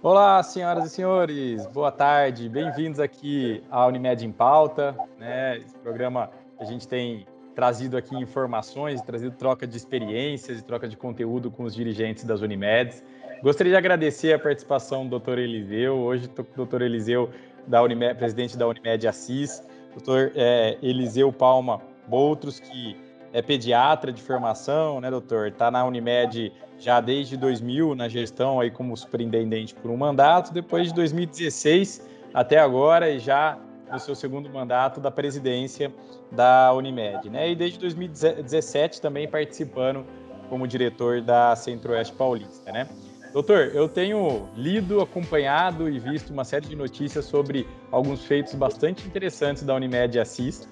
Olá, senhoras e senhores, boa tarde, bem-vindos aqui à Unimed em Pauta, né? Esse programa a gente tem trazido aqui informações, trazido troca de experiências e troca de conteúdo com os dirigentes das Unimeds. Gostaria de agradecer a participação do Dr. Eliseu, hoje estou com o Dr. Eliseu, da Unimed, presidente da Unimed Assis, Dr. Eliseu Palma Boutros, que é pediatra de formação, né, doutor? Está na Unimed já desde 2000 na gestão aí como superintendente por um mandato, depois de 2016 até agora e já no seu segundo mandato da presidência da Unimed, né? E desde 2017 também participando como diretor da Centro-Oeste Paulista, né? Doutor, eu tenho lido, acompanhado e visto uma série de notícias sobre alguns feitos bastante interessantes da Unimed Assis.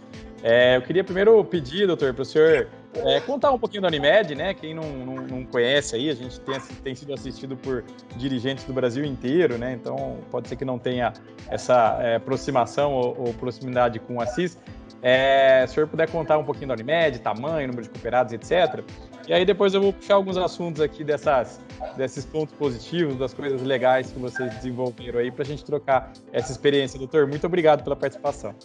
Eu queria primeiro pedir, doutor, para o senhor contar um pouquinho da Unimed, né? Quem não conhece aí, a gente tem sido assistido por dirigentes do Brasil inteiro, né? Então pode ser que não tenha essa aproximação ou proximidade com o Assis. Se o senhor puder contar um pouquinho da Unimed, tamanho, número de cooperados, etc. E aí depois eu vou puxar alguns assuntos aqui desses pontos positivos, das coisas legais que vocês desenvolveram aí para a gente trocar essa experiência. Doutor, muito obrigado pela participação.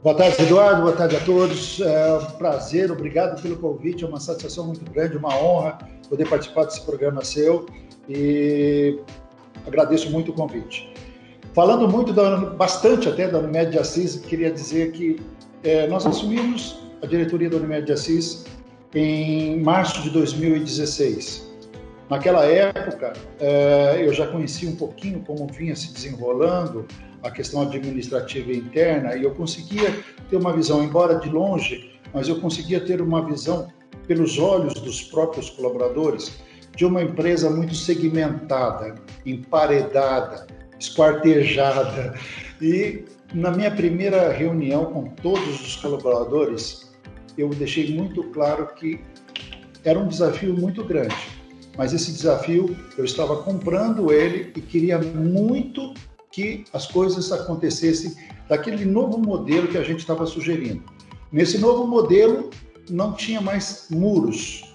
Boa tarde, Eduardo. Boa tarde a todos. É um prazer, obrigado pelo convite. É uma satisfação muito grande, uma honra poder participar desse programa seu e agradeço muito o convite. Falando bastante até da Unimed de Assis, queria dizer que nós assumimos a diretoria da Unimed de Assis em março de 2016. Naquela época, eu já conhecia um pouquinho como vinha se desenrolando a questão administrativa interna e eu conseguia ter uma visão, embora de longe, mas eu conseguia ter uma visão pelos olhos dos próprios colaboradores de uma empresa muito segmentada, emparedada, esquartejada. E na minha primeira reunião com todos os colaboradores, eu deixei muito claro que era um desafio muito grande, mas esse desafio eu estava comprando ele e queria muito que as coisas acontecessem daquele novo modelo que a gente estava sugerindo. Nesse novo modelo, não tinha mais muros.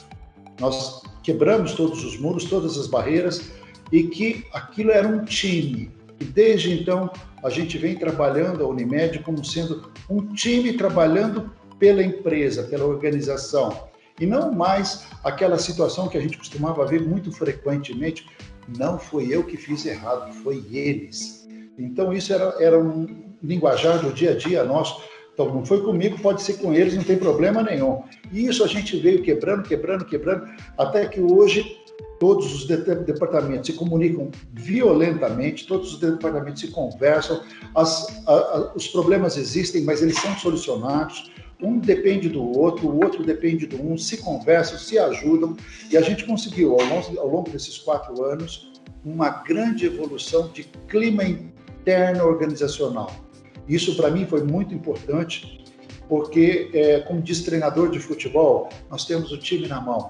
Nós quebramos todos os muros, todas as barreiras, e que aquilo era um time. E desde então, a gente vem trabalhando a Unimed como sendo um time trabalhando pela empresa, pela organização. E não mais aquela situação que a gente costumava ver muito frequentemente, não foi eu que fiz errado, foi eles. Então, isso era um linguajar do dia a dia nosso. Então, não foi comigo, pode ser com eles, não tem problema nenhum. E isso a gente veio quebrando, até que hoje todos os departamentos se comunicam violentamente, todos os departamentos se conversam, os problemas existem, mas eles são solucionados. Um depende do outro, o outro depende do um, se conversam, se ajudam. E a gente conseguiu, ao longo desses 4 anos, uma grande evolução de clima interno organizacional. Isso, para mim, foi muito importante, porque, como diz treinador de futebol, nós temos o time na mão.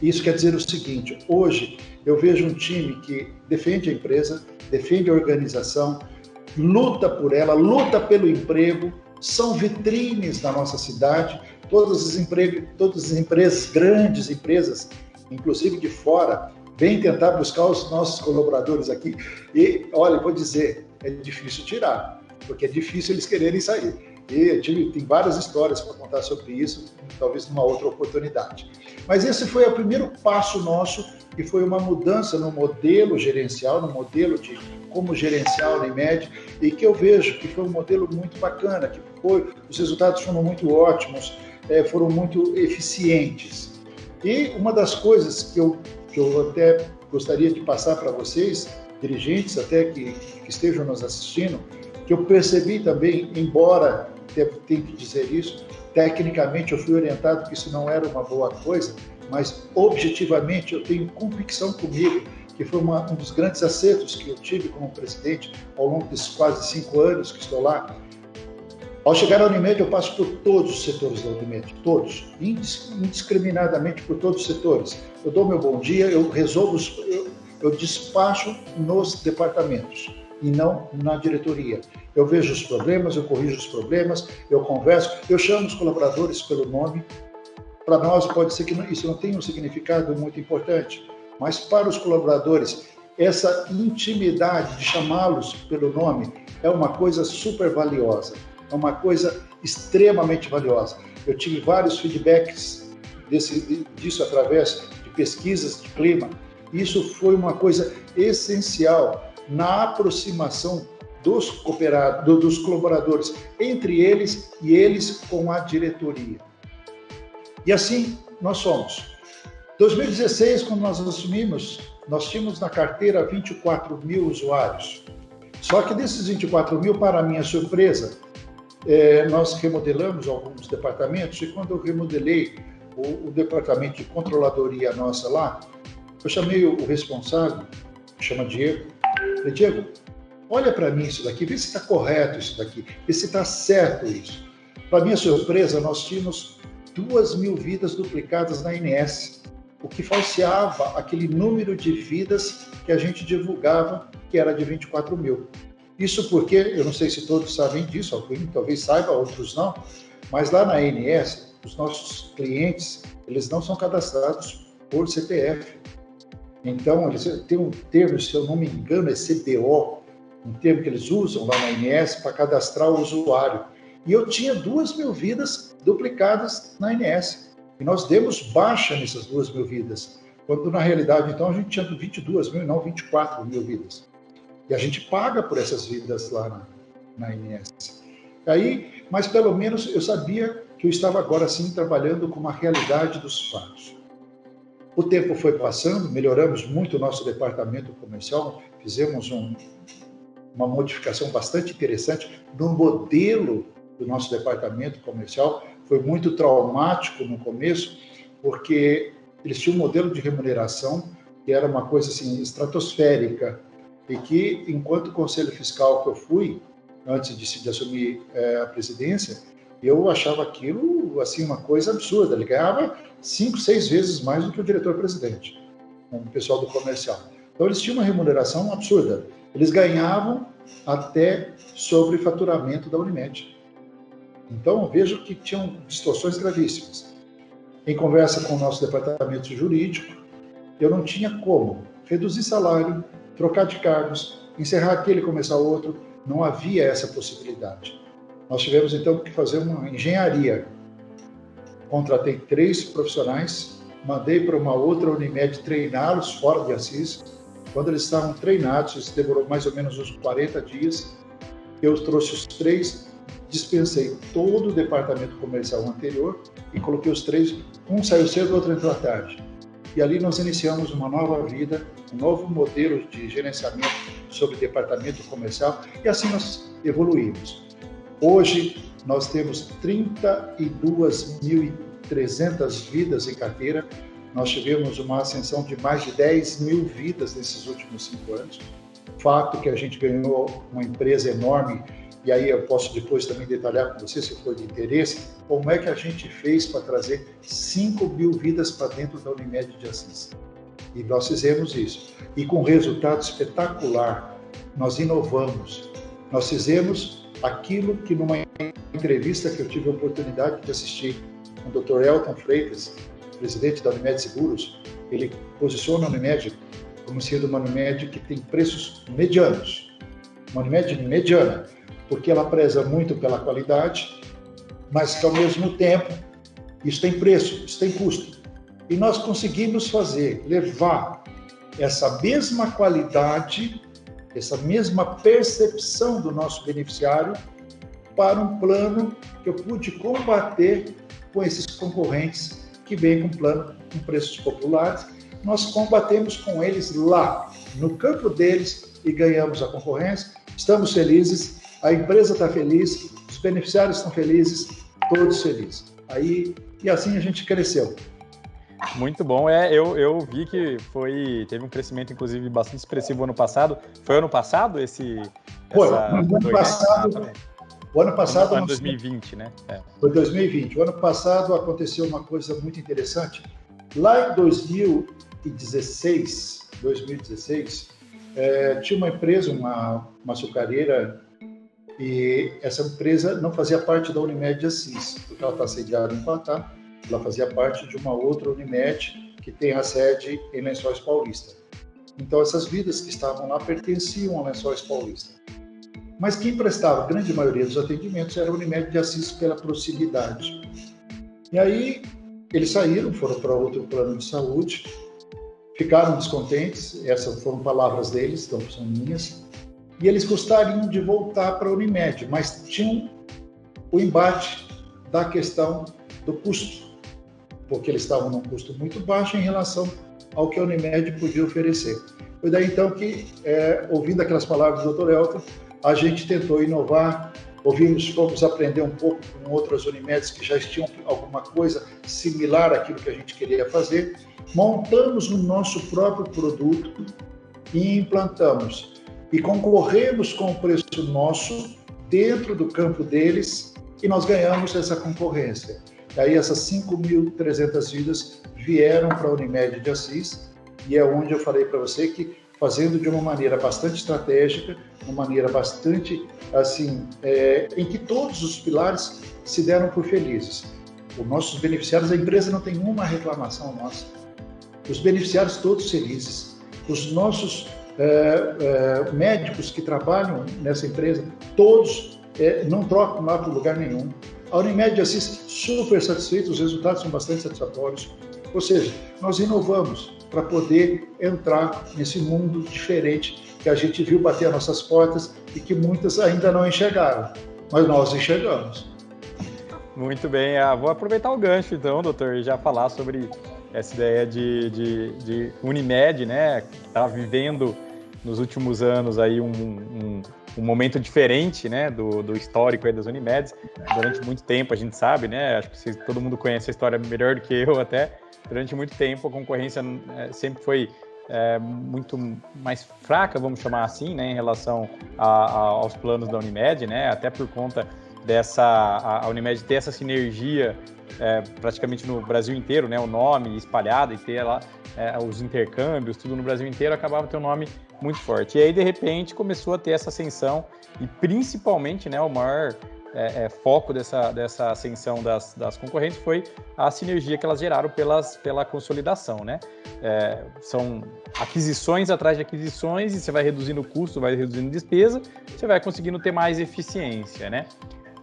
Isso quer dizer o seguinte: hoje eu vejo um time que defende a empresa, defende a organização, luta por ela, luta pelo emprego, são vitrines da nossa cidade. Todas as empresas, grandes empresas, inclusive de fora, vêm tentar buscar os nossos colaboradores aqui. E, olha, vou dizer, é difícil tirar, porque é difícil eles quererem sair. E tem várias histórias para contar sobre isso, talvez numa outra oportunidade. Mas esse foi o primeiro passo nosso, e foi uma mudança no modelo gerencial, no modelo de como gerenciar a Unimed, e que eu vejo que foi um modelo muito bacana, que os resultados foram muito ótimos, foram muito eficientes. E uma das coisas que eu até gostaria de passar para vocês, dirigentes até que estejam nos assistindo, que eu percebi também, embora tenha que dizer isso, tecnicamente eu fui orientado que isso não era uma boa coisa, mas objetivamente eu tenho convicção comigo que foi um dos grandes acertos que eu tive como presidente ao longo desses quase 5 anos que estou lá. Ao chegar à Unimed, eu passo por todos os setores da Unimed, todos, indiscriminadamente por todos os setores. Eu dou meu bom dia, eu resolvo, eu despacho nos departamentos e não na diretoria. Eu vejo os problemas, eu corrijo os problemas, eu converso, eu chamo os colaboradores pelo nome. Para nós pode ser que isso não tenha um significado muito importante, mas para os colaboradores, essa intimidade de chamá-los pelo nome é uma coisa super valiosa, é uma coisa extremamente valiosa. Eu tive vários feedbacks disso através de pesquisas de clima. Isso foi uma coisa essencial na aproximação dos colaboradores, entre eles e eles com a diretoria. E assim nós somos. 2016, quando nós assumimos, nós tínhamos na carteira 24 mil usuários. Só que desses 24 mil, para minha surpresa, nós remodelamos alguns departamentos, e quando eu remodelei o departamento de controladoria nossa lá, eu chamei o responsável, que chama Diego. Falei, Diego, olha para mim isso daqui, vê se está correto isso daqui, vê se está certo isso. Para minha surpresa, nós tínhamos 2.000 vidas duplicadas na ANS, o que falseava aquele número de vidas que a gente divulgava, que era de 24 mil. Isso porque, eu não sei se todos sabem disso, alguns talvez saibam, outros não, mas lá na ANS, os nossos clientes, eles não são cadastrados por CPF. Então, eles têm um termo, se eu não me engano, é CBO, um termo que eles usam lá na ANS para cadastrar o usuário. E eu tinha 2.000 vidas duplicadas na ANS. E nós demos baixa nessas 2.000 vidas, quando na realidade, então, a gente tinha 22 mil e não 24 mil vidas. E a gente paga por essas vidas lá na ANS. Aí, mas pelo menos eu sabia que eu estava agora sim trabalhando com uma realidade dos fatos. O tempo foi passando, melhoramos muito o nosso departamento comercial, fizemos uma modificação bastante interessante no modelo do nosso departamento comercial. Foi muito traumático no começo, porque eles tinham um modelo de remuneração que era uma coisa assim estratosférica, e que, enquanto conselho fiscal que eu fui, antes de assumir a presidência, eu achava aquilo assim uma coisa absurda. Ele ganhava 5, 6 vezes mais do que o diretor-presidente, o pessoal do comercial. Então, eles tinham uma remuneração absurda. Eles ganhavam até sobre faturamento da Unimed. Então, eu vejo que tinham distorções gravíssimas. Em conversa com o nosso departamento jurídico, eu não tinha como reduzir salário, trocar de cargos, encerrar aquele e começar outro. Não havia essa possibilidade. Nós tivemos, então, que fazer uma engenharia. Contratei 3 profissionais, mandei para uma outra Unimed treiná-los fora de Assis. Quando eles estavam treinados, isso demorou mais ou menos uns 40 dias, eu trouxe os 3, dispensei todo o departamento comercial anterior e coloquei os 3, um saiu cedo, o outro entrou à tarde. E ali nós iniciamos uma nova vida, um novo modelo de gerenciamento sobre departamento comercial, e assim nós evoluímos. Hoje, nós temos 32.300 vidas em carteira. Nós tivemos uma ascensão de mais de 10.000 vidas nesses últimos 5 anos. Fato que a gente ganhou uma empresa enorme, e aí eu posso depois também detalhar com você, se for de interesse, como é que a gente fez para trazer 5.000 vidas para dentro da Unimed de Assis. E nós fizemos isso. E com resultado espetacular, nós inovamos. Nós fizemos aquilo que numa entrevista que eu tive a oportunidade de assistir com o Dr. Elton Freitas, presidente da Unimed Seguros, ele posiciona a Unimed como sendo uma Unimed que tem preços medianos, uma Unimed mediana, porque ela preza muito pela qualidade, mas que ao mesmo tempo isso tem preço, isso tem custo. E nós conseguimos levar essa mesma qualidade, essa mesma percepção do nosso beneficiário para um plano que eu pude combater com esses concorrentes que vêm com plano com preços populares. Nós combatemos com eles lá, no campo deles, e ganhamos a concorrência. Estamos felizes, a empresa está feliz, os beneficiários estão felizes, todos felizes. E assim a gente cresceu. Muito bom. Eu vi que teve um crescimento, inclusive, bastante expressivo ano passado. Foi ano passado Foi, ano passado. O ano passado... Foi 2020, né? Foi 2020. O ano passado aconteceu uma coisa muito interessante. Lá em 2016, tinha uma empresa, uma açucareira, e essa empresa não fazia parte da Unimed de Assis, porque ela está sediada em Platá. Ela fazia parte de uma outra Unimed que tem a sede em Lençóis Paulista. Então, essas vidas que estavam lá pertenciam a Lençóis Paulista. Mas quem prestava a grande maioria dos atendimentos era a Unimed de Assis pela proximidade. E aí, eles saíram, foram para outro plano de saúde, ficaram descontentes, essas foram palavras deles, não são minhas, e eles gostariam de voltar para a Unimed, mas tinham o embate da questão do custo, porque eles estavam num custo muito baixo em relação ao que a Unimed podia oferecer. Foi daí então que, ouvindo aquelas palavras do Dr. Elton, a gente tentou inovar, fomos aprender um pouco com outras Unimedes que já tinham alguma coisa similar àquilo que a gente queria fazer, montamos o nosso próprio produto e implantamos. E concorremos com o preço nosso dentro do campo deles e nós ganhamos essa concorrência. E aí essas 5.300 vidas vieram para a Unimed de Assis e é onde eu falei para você que fazendo de uma maneira bastante estratégica, uma maneira bastante, assim, em que todos os pilares se deram por felizes. Os nossos beneficiários, a empresa não tem uma reclamação nossa. Os beneficiários todos felizes. Os nossos médicos que trabalham nessa empresa, todos não trocam lá para lugar nenhum. A Unimed de Assis super satisfeita, os resultados são bastante satisfatórios. Ou seja, nós inovamos para poder entrar nesse mundo diferente que a gente viu bater as nossas portas e que muitas ainda não enxergaram, mas nós enxergamos. Muito bem, vou aproveitar o gancho então, doutor, e já falar sobre essa ideia de Unimed, né, que está vivendo nos últimos anos aí um momento diferente, né, do histórico aí das Unimeds. Durante muito tempo, a gente sabe, né, acho que todo mundo conhece a história melhor do que eu até. Durante muito tempo, a concorrência sempre foi muito mais fraca, vamos chamar assim, né, em relação aos planos da Unimed, né, até por conta a Unimed ter essa sinergia praticamente no Brasil inteiro, né, o nome espalhado e ter lá os intercâmbios, tudo no Brasil inteiro, acabava tendo um nome muito forte. E aí, de repente, começou a ter essa ascensão e principalmente, né, o maior foco dessa ascensão das concorrentes foi a sinergia que elas geraram pela consolidação, né? São aquisições atrás de aquisições e você vai reduzindo o custo, vai reduzindo despesa, você vai conseguindo ter mais eficiência, né?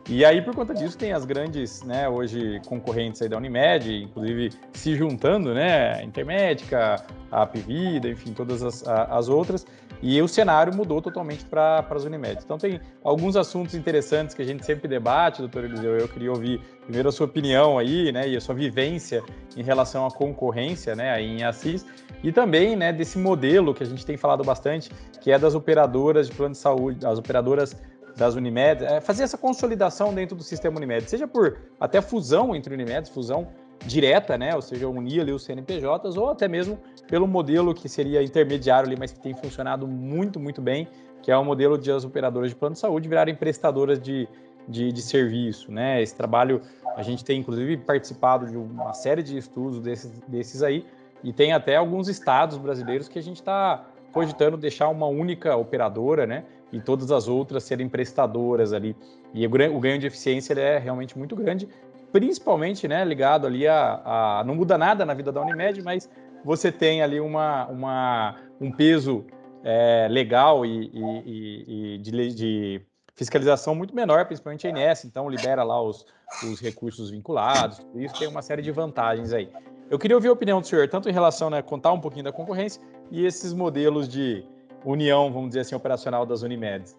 E aí, por conta disso, tem as grandes, né, hoje, concorrentes aí da Unimed, inclusive se juntando, né, a Intermédica, a Apvida, enfim, todas as outras, e o cenário mudou totalmente para as Unimed. Então, tem alguns assuntos interessantes que a gente sempre debate, doutor Eliseu. Eu queria ouvir primeiro a sua opinião aí, né, e a sua vivência em relação à concorrência, né, aí em Assis, e também, né, desse modelo que a gente tem falado bastante, que é das operadoras de plano de saúde, as operadoras das Unimed, fazer essa consolidação dentro do sistema Unimed, seja por até fusão entre Unimedes, fusão direta, né, ou seja, unir ali os CNPJs, ou até mesmo pelo modelo que seria intermediário ali, mas que tem funcionado muito, muito bem, que é o modelo de as operadoras de plano de saúde virarem prestadoras de serviço, né? Esse trabalho, a gente tem inclusive participado de uma série de estudos desses aí, e tem até alguns estados brasileiros que a gente está cogitando deixar uma única operadora, né, e todas as outras serem prestadoras ali. E o ganho de eficiência ele é realmente muito grande, principalmente, né, ligado ali não muda nada na vida da Unimed, mas você tem ali um peso legal e de fiscalização muito menor, principalmente a INES, então libera lá os recursos vinculados, tudo isso tem uma série de vantagens aí. Eu queria ouvir a opinião do senhor, tanto em relação a contar um pouquinho da concorrência e esses modelos de união, vamos dizer assim, operacional das Unimedes.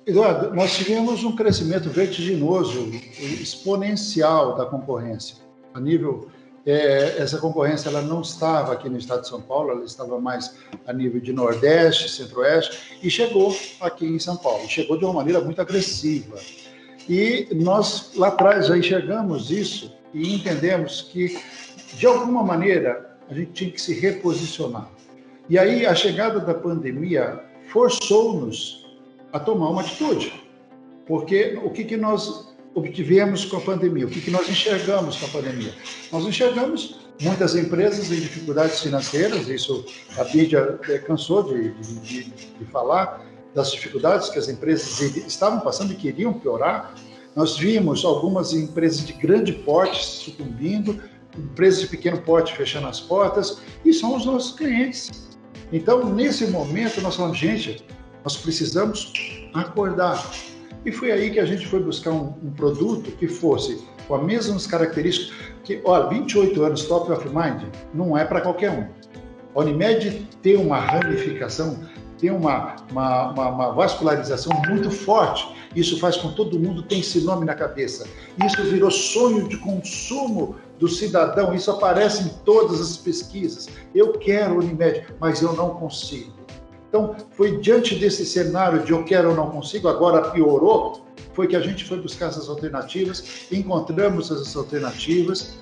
Eduardo, nós tivemos um crescimento vertiginoso, exponencial da concorrência. A nível, essa concorrência ela não estava aqui no estado de São Paulo, ela estava mais a nível de Nordeste, Centro-Oeste, e chegou aqui em São Paulo. Chegou de uma maneira muito agressiva. E nós, lá atrás, já enxergamos isso e entendemos que, de alguma maneira, a gente tinha que se reposicionar. E aí, a chegada da pandemia forçou-nos a tomar uma atitude. Porque o que nós obtivemos com a pandemia? O que nós enxergamos com a pandemia? Nós enxergamos muitas empresas em dificuldades financeiras, isso a mídia cansou de falar das dificuldades que as empresas estavam passando e queriam piorar. Nós vimos algumas empresas de grande porte sucumbindo, empresas de pequeno porte fechando as portas, e são os nossos clientes. Então, nesse momento, nós falamos, gente, nós precisamos acordar. E foi aí que a gente foi buscar um produto que fosse com as mesmas características, que, olha, 28 anos top of mind não é para qualquer um. A Unimed tem uma ramificação, tem uma vascularização muito forte. Isso faz com que todo mundo tenha esse nome na cabeça. Isso virou sonho de consumo do cidadão. Isso aparece em todas as pesquisas. Eu quero Unimed, mas eu não consigo. Então, foi diante desse cenário de eu quero ou não consigo, agora piorou, foi que a gente foi buscar essas alternativas, encontramos essas alternativas.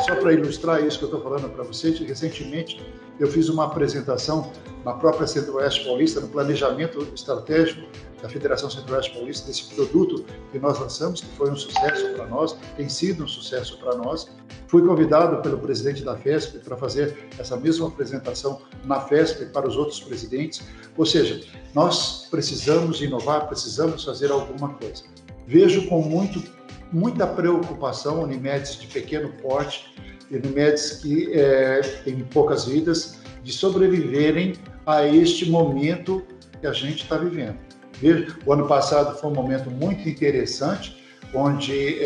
Só para ilustrar isso que eu estou falando para vocês, recentemente eu fiz uma apresentação na própria Centro-Oeste Paulista, no planejamento estratégico da Federação Centro-Oeste Paulista, desse produto que nós lançamos, que foi um sucesso para nós, tem sido um sucesso para nós. Fui convidado pelo presidente da FESP para fazer essa mesma apresentação na FESP para os outros presidentes. Ou seja, nós precisamos inovar, precisamos fazer alguma coisa. Vejo com muita preocupação Unimedes de pequeno porte, Unimedes que têm poucas vidas, de sobreviverem a este momento que a gente está vivendo. O ano passado foi um momento muito interessante, onde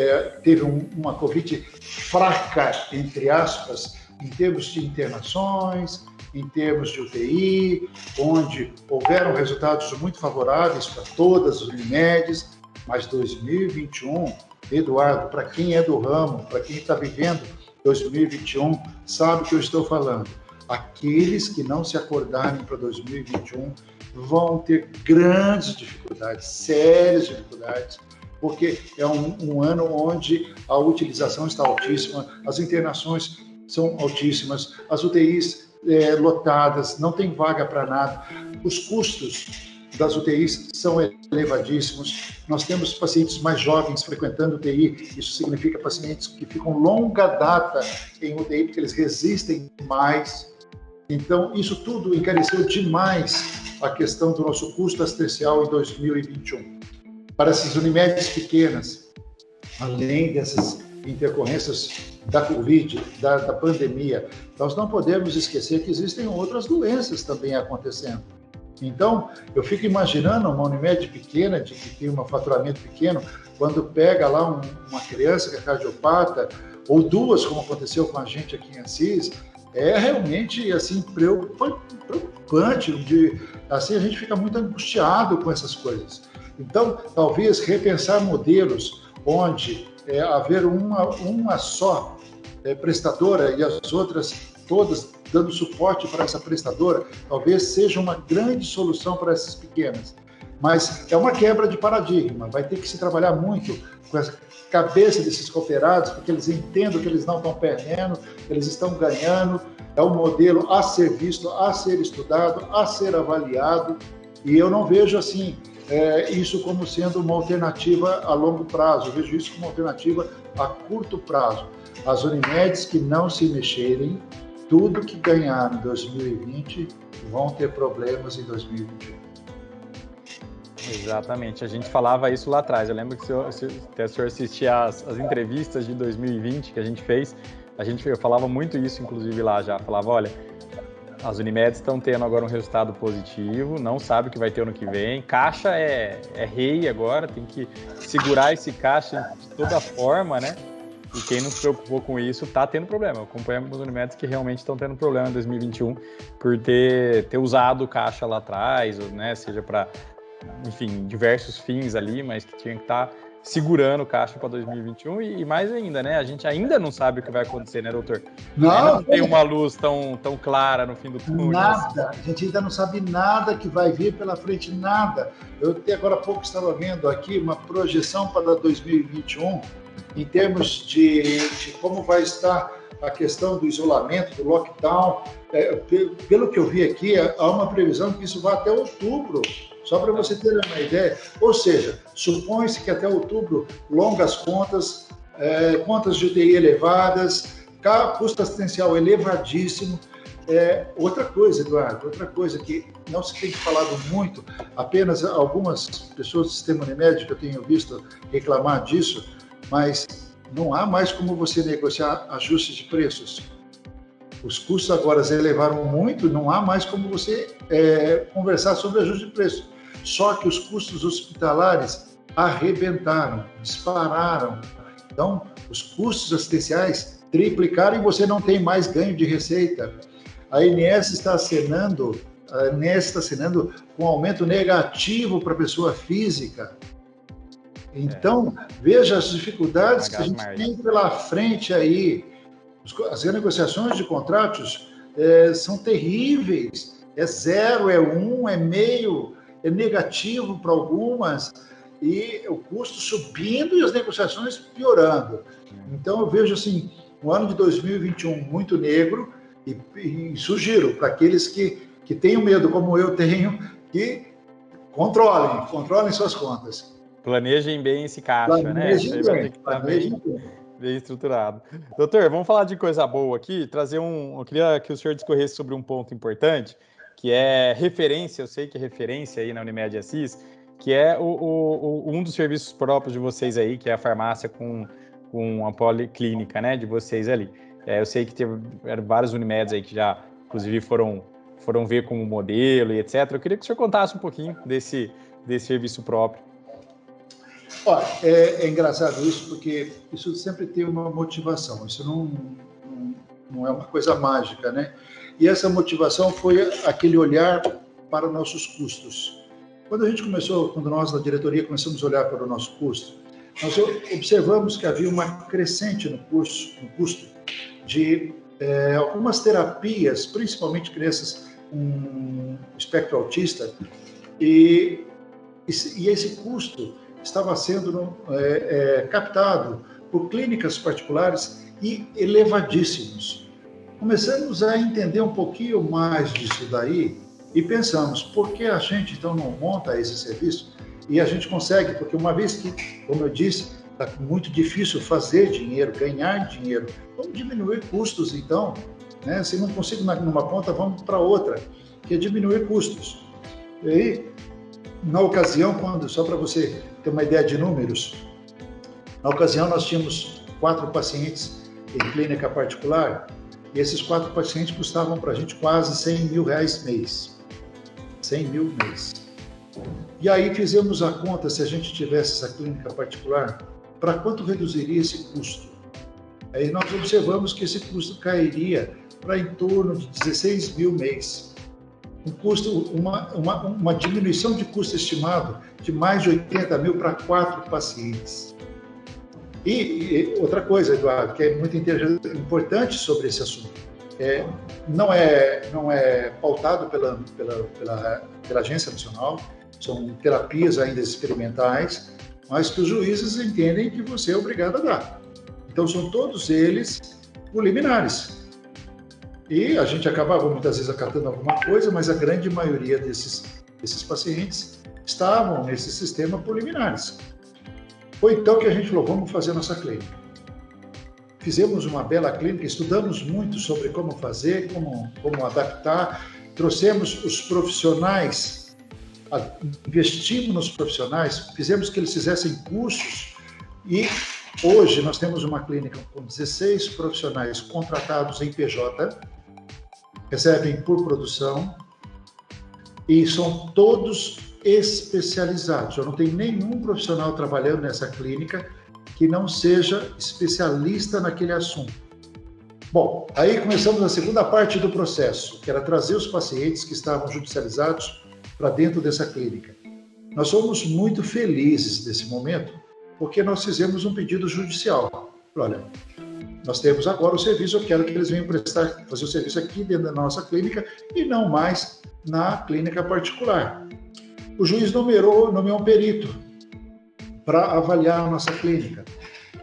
teve uma Covid fraca, entre aspas, em termos de internações, em termos de UTI, onde houveram resultados muito favoráveis para todas as Unimedes, mas 2021, Eduardo, para quem é do ramo, para quem está vivendo 2021, sabe o que eu estou falando. Aqueles que não se acordarem para 2021 vão ter grandes dificuldades, sérias dificuldades, porque é um ano onde a utilização está altíssima, as internações são altíssimas, as UTIs lotadas, não tem vaga para nada, os custos das UTIs são elevadíssimos. Nós temos pacientes mais jovens frequentando UTI, isso significa pacientes que ficam longa data em UTI, porque eles resistem mais. Então, isso tudo encareceu demais a questão do nosso custo assistencial em 2021. Para essas Unimedes pequenas, além dessas intercorrências da Covid, da pandemia, nós não podemos esquecer que existem outras doenças também acontecendo. Então, eu fico imaginando uma Unimed pequena, que tem um faturamento pequeno, quando pega lá uma criança que é cardiopata, ou duas, como aconteceu com a gente aqui em Assis, é realmente assim, preocupante. Assim, a gente fica muito angustiado com essas coisas. Então, talvez repensar modelos onde haver uma só prestadora e as outras todas dando suporte para essa prestadora, talvez seja uma grande solução para essas pequenas. Mas é uma quebra de paradigma, vai ter que se trabalhar muito com essa cabeça desses cooperados, porque eles entendam que eles não estão perdendo, que eles estão ganhando, é um modelo a ser visto, a ser estudado, a ser avaliado, e eu não vejo assim isso como sendo uma alternativa a longo prazo, eu vejo isso como uma alternativa a curto prazo. As Unimedes que não se mexerem, tudo que ganharam em 2020 vão ter problemas em 2021. Exatamente, a gente falava isso lá atrás. Eu lembro que se o senhor assistia às entrevistas de 2020 que a gente fez, eu falava muito isso, inclusive lá já. Falava, olha, as Unimedes estão tendo agora um resultado positivo, não sabe o que vai ter ano que vem. Caixa é rei agora, tem que segurar esse caixa de toda forma, né? E quem não se preocupou com isso está tendo problema. Eu acompanho alguns Unimedes que realmente estão tendo problema em 2021 por ter usado o caixa lá atrás, né? Seja para, enfim, diversos fins ali, mas que tinha que estar segurando o caixa para 2021 e mais ainda, né? A gente ainda não sabe o que vai acontecer, né, doutor? Não tem uma luz tão clara no fim do túnel. Nada. A gente ainda não sabe nada que vai vir pela frente, nada. Eu até agora há pouco estava vendo aqui uma projeção para 2021 em termos de como vai estar a questão do isolamento, do lockdown. Pelo que eu vi aqui, há uma previsão que isso vai até outubro, só para você ter uma ideia. Ou seja, supõe-se que até outubro, longas contas, contas de UTI elevadas, custo assistencial elevadíssimo. Outra coisa, Eduardo, outra coisa que não se tem falado muito, apenas algumas pessoas do sistema Unimed que eu tenho visto reclamar disso, mas não há mais como você negociar ajustes de preços. Os custos agora se elevaram muito, não há mais como você conversar sobre ajuste de preço. Só que os custos hospitalares arrebentaram, dispararam. Então, os custos assistenciais triplicaram e você não tem mais ganho de receita. A INSS está acenando com aumento negativo para a pessoa física. Então, veja as dificuldades que a gente tem pela frente aí. As renegociações de contratos são terríveis. É 0, é 1, é meio, é negativo para algumas, e o custo subindo e as negociações piorando. Então, eu vejo assim, um ano de 2021 muito negro, e sugiro para aqueles que tenham medo, como eu tenho, que controlem suas contas. Planejem bem esse caixa, planejem bem. Bem estruturado. Doutor, vamos falar de coisa boa aqui, eu queria que o senhor discorresse sobre um ponto importante, que é referência, eu sei que é referência aí na Unimed Assis, que é um dos serviços próprios de vocês aí, que é a farmácia com a policlínica, né, de vocês ali. Eu sei que eram vários Unimeds aí que já, inclusive, foram ver como modelo e etc. Eu queria que o senhor contasse um pouquinho desse serviço próprio. Olha, é engraçado isso, porque isso sempre tem uma motivação, isso não é uma coisa mágica, né? E essa motivação foi aquele olhar para nossos custos. Quando nós, na diretoria, começamos a olhar para o nosso custo, nós observamos que havia uma crescente no custo de algumas terapias, principalmente crianças com espectro autista, e esse custo estava sendo captado por clínicas particulares e elevadíssimos. Começamos a entender um pouquinho mais disso daí e pensamos, por que a gente então não monta esse serviço? E a gente consegue, porque uma vez que, como eu disse, está muito difícil fazer dinheiro, ganhar dinheiro, vamos diminuir custos então, né? Se não consigo numa ponta, vamos para outra, que é diminuir custos. E aí, na ocasião, só para você ter uma ideia de números, na ocasião nós tínhamos 4 pacientes em clínica particular e esses 4 pacientes custavam para a gente quase R$100 mil mês. 100 mil mês. E aí fizemos a conta, se a gente tivesse essa clínica particular, para quanto reduziria esse custo? Aí nós observamos que esse custo cairia para em torno de 16 mil mês. Uma diminuição de custo estimado de mais de 80 mil para 4 pacientes. E outra coisa, Eduardo, que é muito importante sobre esse assunto, não é pautado pela Agência Nacional, são terapias ainda experimentais, mas que os juízes entendem que você é obrigado a dar. Então, são todos eles por liminares. E a gente acabava muitas vezes acatando alguma coisa, mas a grande maioria desses pacientes estavam nesse sistema por liminares. Foi então que a gente falou, vamos fazer nossa clínica. Fizemos uma bela clínica, estudamos muito sobre como fazer, como adaptar, trouxemos os profissionais, investimos nos profissionais, fizemos que eles fizessem cursos e hoje nós temos uma clínica com 16 profissionais contratados em PJ, recebem por produção e são todos especializados. Eu não tenho nenhum profissional trabalhando nessa clínica que não seja especialista naquele assunto. Bom, aí começamos a segunda parte do processo, que era trazer os pacientes que estavam judicializados para dentro dessa clínica. Nós somos muito felizes nesse momento, porque nós fizemos um pedido judicial. Olha, nós temos agora o serviço, eu quero que eles venham fazer o serviço aqui dentro da nossa clínica e não mais na clínica particular. O juiz nomeou um perito para avaliar a nossa clínica.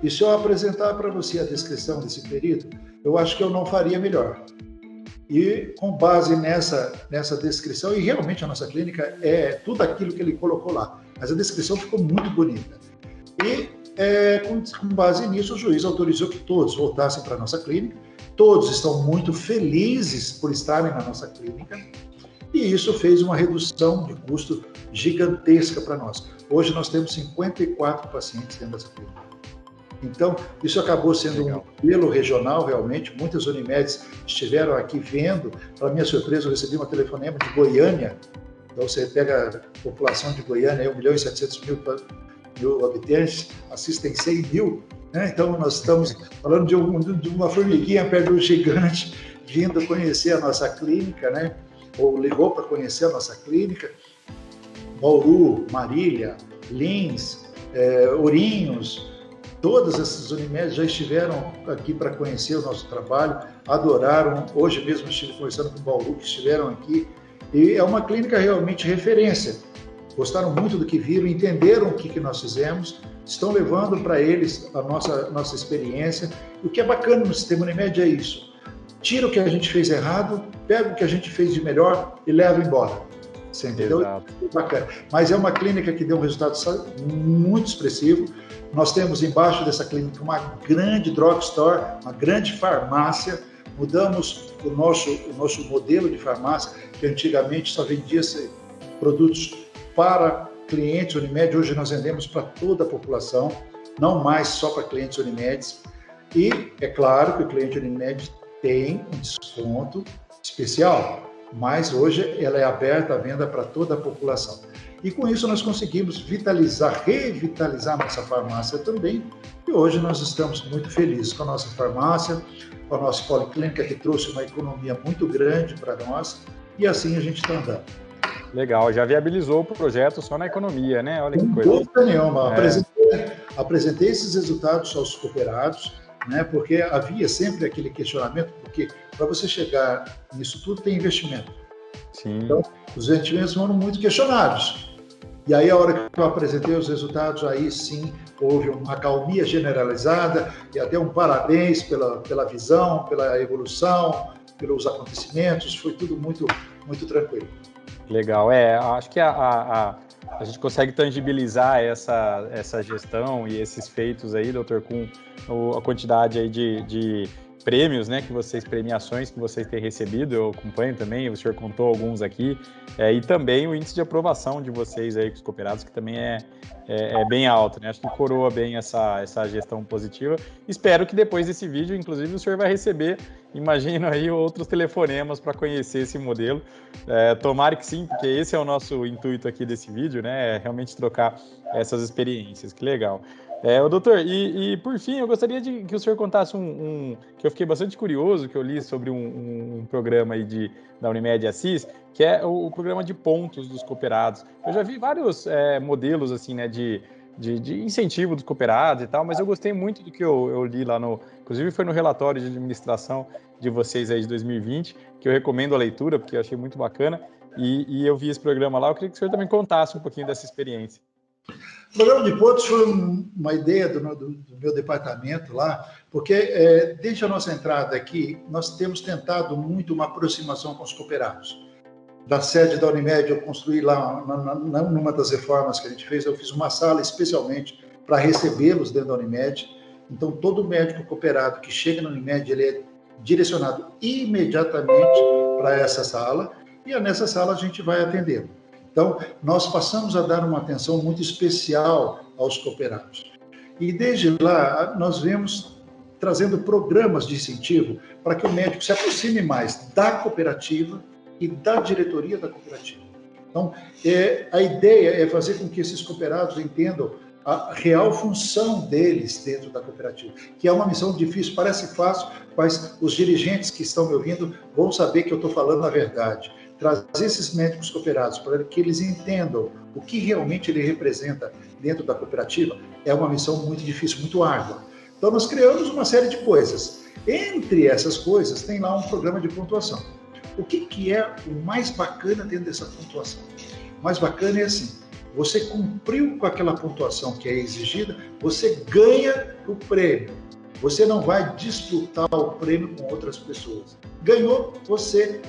E se eu apresentar para você a descrição desse perito, eu acho que eu não faria melhor. E com base nessa descrição, e realmente a nossa clínica é tudo aquilo que ele colocou lá, mas a descrição ficou muito bonita. E com base nisso, o juiz autorizou que todos voltassem para a nossa clínica, todos estão muito felizes por estarem na nossa clínica, e isso fez uma redução de custo gigantesca para nós. Hoje nós temos 54 pacientes dentro dessa clínica. Então, isso acabou sendo Legal. um modelo regional, realmente. Muitas Unimedes estiveram aqui vendo. Para minha surpresa, eu recebi um telefonema de Goiânia. Então, você pega a população de Goiânia, 1.700.000 habitantes, assistem 100 mil. Né? Então, nós estamos falando de uma formiguinha perto do gigante, vindo conhecer a nossa clínica, né? Ou ligou para conhecer a nossa clínica. Bauru, Marília, Lins, Ourinhos, todas essas Unimedes já estiveram aqui para conhecer o nosso trabalho, adoraram. Hoje mesmo estive conversando com o Bauru, que estiveram aqui, e é uma clínica realmente referência. Gostaram muito do que viram, entenderam o que nós fizemos, estão levando para eles a nossa experiência. E o que é bacana no sistema Unimed é isso: tira o que a gente fez errado, pega o que a gente fez de melhor e leva embora. Você entendeu? Exato. Bacana. Mas é uma clínica que deu um resultado muito expressivo. Nós temos embaixo dessa clínica uma grande drugstore, uma grande farmácia. Mudamos o nosso modelo de farmácia, que antigamente só vendia produtos para clientes Unimed. Hoje nós vendemos para toda a população, não mais só para clientes Unimed. E é claro que o cliente Unimed tem um desconto especial, mas hoje ela é aberta à venda para toda a população. E com isso nós conseguimos revitalizar nossa farmácia também, e hoje nós estamos muito felizes com a nossa farmácia, com a nossa policlínica, que trouxe uma economia muito grande para nós, e assim a gente está andando. Legal, já viabilizou o projeto só na economia, né? Olha que coisa. Sem dúvida nenhuma. Apresentei esses resultados aos cooperados, né? Porque havia sempre aquele questionamento, porque para você chegar nisso tudo tem investimento. Sim. Então, os investimentos foram muito questionados. E aí, a hora que eu apresentei os resultados, aí sim houve uma acalmia generalizada e até um parabéns pela visão, pela evolução, pelos acontecimentos. Foi tudo muito, muito tranquilo. Legal. Acho que a gente consegue tangibilizar essa gestão e esses feitos aí, doutor, com a quantidade aí de prêmios, né, premiações que vocês têm recebido. Eu acompanho também, o senhor contou alguns aqui, e também o índice de aprovação de vocês aí com os cooperados, que também é bem alto, né? Acho que coroa bem essa gestão positiva. Espero que depois desse vídeo, inclusive, o senhor vai receber, imagino aí, outros telefonemas para conhecer esse modelo. Tomara que sim, porque esse é o nosso intuito aqui desse vídeo, né? É realmente trocar essas experiências. Que legal. Doutor, e por fim, eu gostaria que o senhor contasse que eu fiquei bastante curioso, que eu li sobre um programa aí da Unimed Assis, que é o programa de pontos dos cooperados. Eu já vi vários modelos assim, né, de incentivo dos cooperados e tal, mas eu gostei muito do que eu li lá inclusive foi no relatório de administração de vocês aí de 2020, que eu recomendo a leitura, porque eu achei muito bacana, e eu vi esse programa lá. Eu queria que o senhor também contasse um pouquinho dessa experiência. O programa de pontos foi uma ideia do meu departamento lá, porque desde a nossa entrada aqui, nós temos tentado muito uma aproximação com os cooperados. Da sede da Unimed, eu construí lá, numa das reformas que a gente fez, eu fiz uma sala especialmente para recebê-los dentro da Unimed. Então, todo médico cooperado que chega na Unimed, ele é direcionado imediatamente para essa sala, e nessa sala a gente vai atendê-lo. Então, nós passamos a dar uma atenção muito especial aos cooperados. E desde lá, nós vemos trazendo programas de incentivo para que o médico se aproxime mais da cooperativa e da diretoria da cooperativa. Então, a ideia é fazer com que esses cooperados entendam a real função deles dentro da cooperativa, que é uma missão difícil, parece fácil, mas os dirigentes que estão me ouvindo vão saber que eu estou falando a verdade. Trazer esses médicos cooperados para que eles entendam o que realmente ele representa dentro da cooperativa é uma missão muito difícil, muito árdua. Então, nós criamos uma série de coisas. Entre essas coisas, tem lá um programa de pontuação. O que é o mais bacana dentro dessa pontuação? O mais bacana é assim: você cumpriu com aquela pontuação que é exigida, você ganha o prêmio. Você não vai disputar o prêmio com outras pessoas. Ganhou, você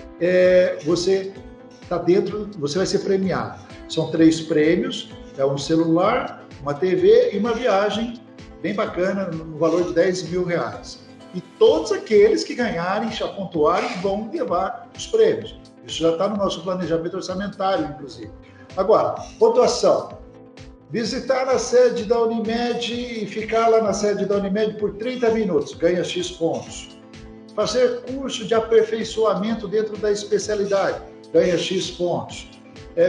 está dentro, você vai ser premiado. São 3 prêmios, um celular, uma TV e uma viagem bem bacana, no valor de R$10.000. E todos aqueles que ganharem, já pontuarem, vão levar os prêmios. Isso já está no nosso planejamento orçamentário, inclusive. Agora, pontuação. Visitar a sede da Unimed e ficar lá na sede da Unimed por 30 minutos, ganha X pontos. Fazer curso de aperfeiçoamento dentro da especialidade, ganha X pontos.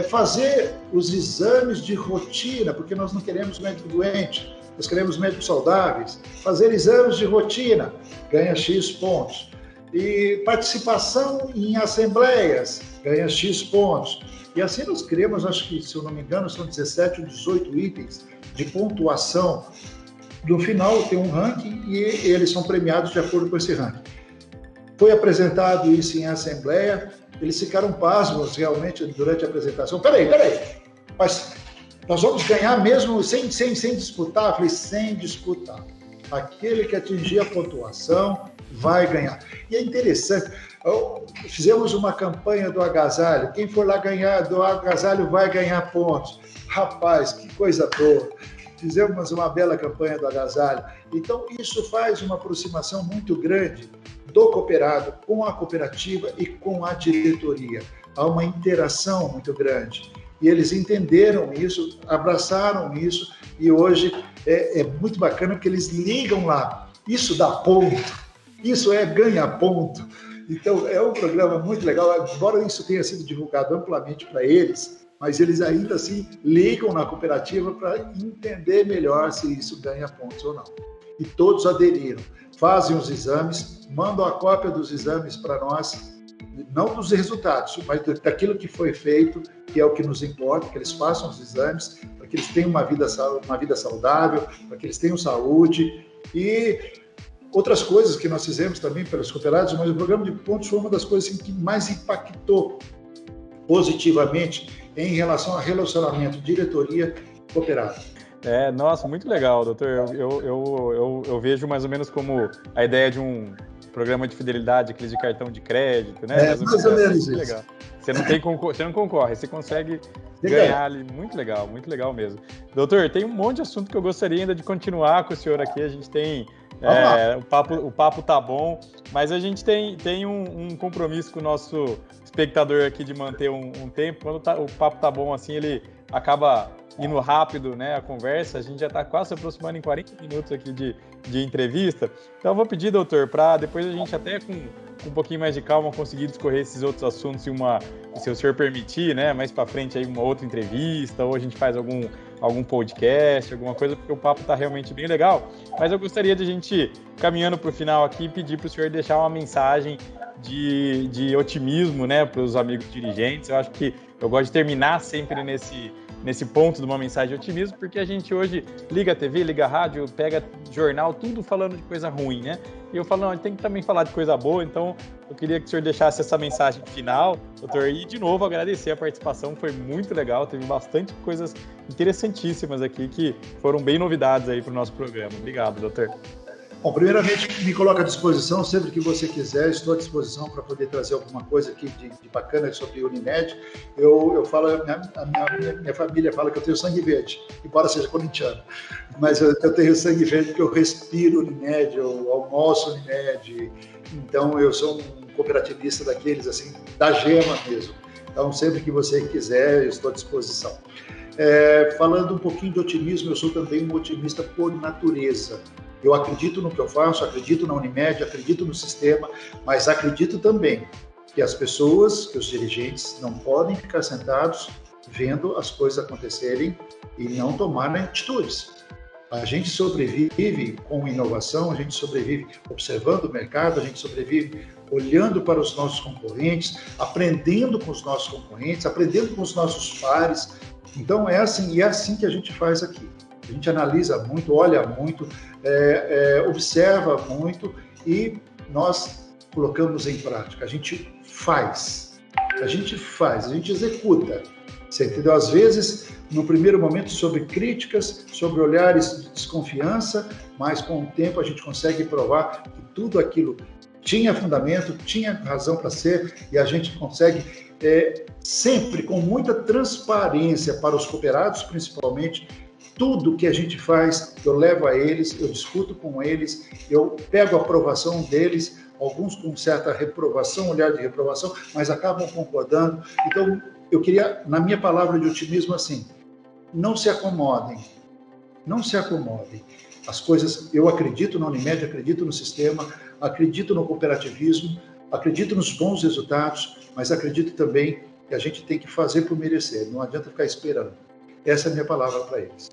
Fazer os exames de rotina, porque nós não queremos médico doente, nós queremos médicos saudáveis. Fazer exames de rotina, ganha X pontos. E participação em assembleias, ganha X pontos. E assim nós criamos, acho que, se eu não me engano, são 17 ou 18 itens de pontuação. No final tem um ranking e eles são premiados de acordo com esse ranking. Foi apresentado isso em assembleia, eles ficaram pasmos realmente durante a apresentação. Peraí, mas nós vamos ganhar mesmo sem disputar? Eu falei, sem disputar. Aquele que atingir a pontuação vai ganhar. E é interessante, fizemos uma campanha do agasalho, quem for lá ganhar do agasalho vai ganhar pontos. Rapaz, que coisa boa! Fizemos uma bela campanha do agasalho. Então, isso faz uma aproximação muito grande do cooperado com a cooperativa e com a diretoria. Há uma interação muito grande. E eles entenderam isso, abraçaram isso, e hoje é muito bacana porque eles ligam lá. Isso dá ponto, isso ganha ponto. Então, é um programa muito legal, embora isso tenha sido divulgado amplamente para eles, mas eles ainda assim ligam na cooperativa para entender melhor se isso ganha pontos ou não. E todos aderiram, fazem os exames, mandam a cópia dos exames para nós, não dos resultados, mas daquilo que foi feito, que é o que nos importa, que eles façam os exames, para que eles tenham uma vida saudável, para que eles tenham saúde e outras coisas que nós fizemos também pelos cooperados, mas o programa de pontos foi uma das coisas que mais impactou positivamente em relação ao relacionamento diretoria-cooperado. Nossa, muito legal, doutor. Eu vejo mais ou menos como a ideia de um programa de fidelidade, aqueles de cartão de crédito, né? Mais ou menos isso. Legal. Você não concorre, você consegue ganhar ali. Muito legal mesmo. Doutor, tem um monte de assunto que eu gostaria ainda de continuar com o senhor aqui. A gente tem... o papo tá bom, mas a gente tem um compromisso com o nosso espectador aqui de manter um tempo. Quando o papo tá bom assim, ele acaba indo rápido, né, a conversa. A gente já está quase se aproximando em 40 minutos aqui de entrevista. Então eu vou pedir, doutor, para depois a gente até com um pouquinho mais de calma conseguir discorrer esses outros assuntos se o senhor permitir, né, mais para frente aí uma outra entrevista, ou a gente faz algum podcast, alguma coisa, porque o papo está realmente bem legal. Mas eu gostaria de a gente, caminhando para o final aqui, pedir para o senhor deixar uma mensagem de otimismo, né, para os amigos dirigentes. Eu acho que eu gosto de terminar sempre nesse ponto de uma mensagem de otimismo, porque a gente hoje liga a TV, liga a rádio, pega jornal, tudo falando de coisa ruim, né? E eu falo, não, a gente tem que também falar de coisa boa, então eu queria que o senhor deixasse essa mensagem final, doutor, e de novo agradecer a participação, foi muito legal, teve bastante coisas interessantíssimas aqui que foram bem novidades aí para o nosso programa. Obrigado, doutor. Bom, primeiramente, me coloco à disposição, sempre que você quiser, estou à disposição para poder trazer alguma coisa aqui de bacana sobre a Unimed. Eu falo, minha família fala que eu tenho sangue verde, embora seja corintiano, mas eu tenho sangue verde porque eu respiro Unimed, eu almoço Unimed, então eu sou um cooperativista daqueles, assim, da gema mesmo. Então, sempre que você quiser, eu estou à disposição. Falando um pouquinho de otimismo, eu sou também um otimista por natureza. Eu acredito no que eu faço, acredito na Unimed, acredito no sistema, mas acredito também que as pessoas, que os dirigentes não podem ficar sentados vendo as coisas acontecerem e não tomarem atitudes. A gente sobrevive com inovação, a gente sobrevive observando o mercado, a gente sobrevive olhando para os nossos concorrentes, aprendendo com os nossos concorrentes, aprendendo com os nossos pares. Então é assim que a gente faz aqui. A gente analisa muito, olha muito, observa muito e nós colocamos em prática. A gente faz, a gente executa. Você entendeu? Às vezes, no primeiro momento, sobre críticas, sobre olhares de desconfiança, mas com o tempo a gente consegue provar que tudo aquilo tinha fundamento, tinha razão para ser, e a gente consegue sempre com muita transparência para os cooperados, principalmente. Tudo que a gente faz, eu levo a eles, eu discuto com eles, eu pego a aprovação deles, alguns com certa reprovação, olhar de reprovação, mas acabam concordando. Então, eu queria, na minha palavra de otimismo, assim, não se acomodem. Não se acomodem. As coisas, eu acredito na Unimed, acredito no sistema, acredito no cooperativismo, acredito nos bons resultados, mas acredito também que a gente tem que fazer por merecer, não adianta ficar esperando. Essa é a minha palavra para eles.